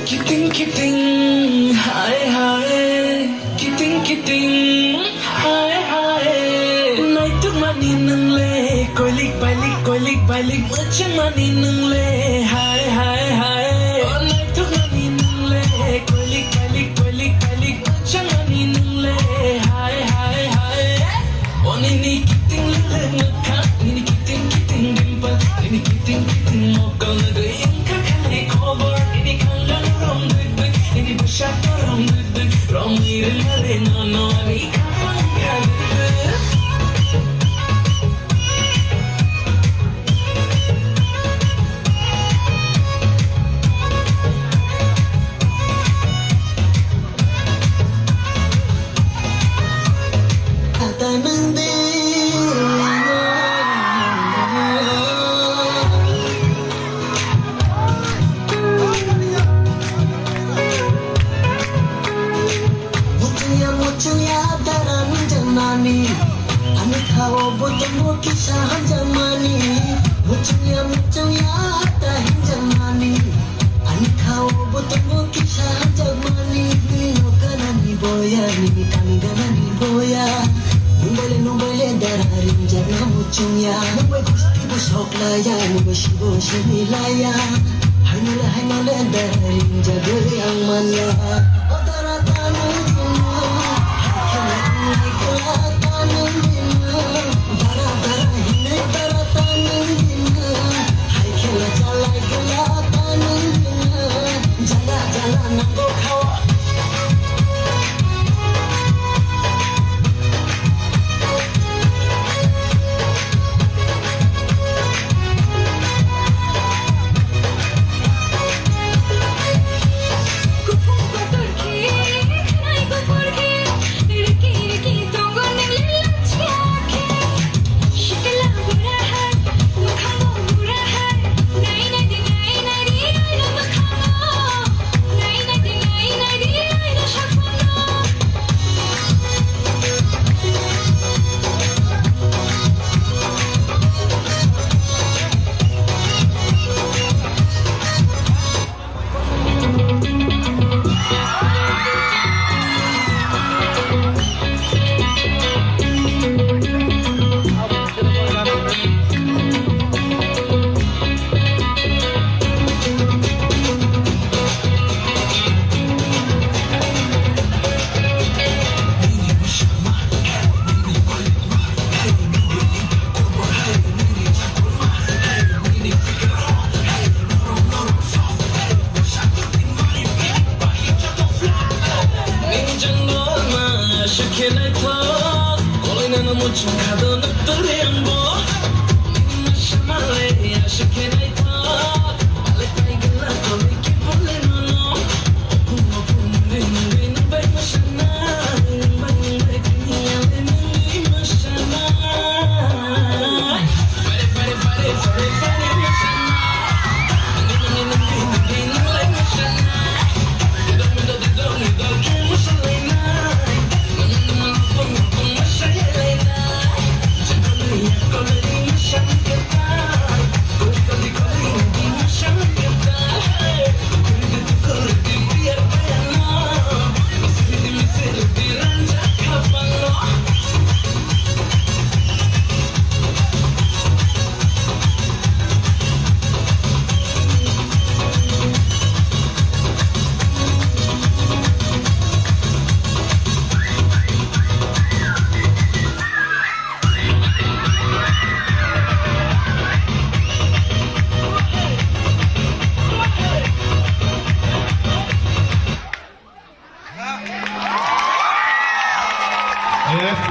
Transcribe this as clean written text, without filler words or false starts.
Kiting, hi, hi. Kiting, hi, hi. Nay thức mani nâng lê, coi lick balik, macam mani nâng lê, hi, hi, hi. Nay thức mani nâng lê, coi lick balik, macam mani nâng lê, hi, hi, hi. Ini kiting ngekak, ini kiting dimple, ini kiting mokal ngegoyang kakak cover, ini kangen rom deg, ini besar rom deg, rom ireng no ini kapan kaget. Kata nende Mucungya daran jamani, kami kau bodoh kisah jamani. Mucungya daran jamani, kami kau bodoh kisah jamani. Nino kanani boya, nini kami kanani boya. Numbale dararin jana mucungya, nubai gusti busok laya, nubai shibo shimilaya. Hanole dararin jaga yang mana.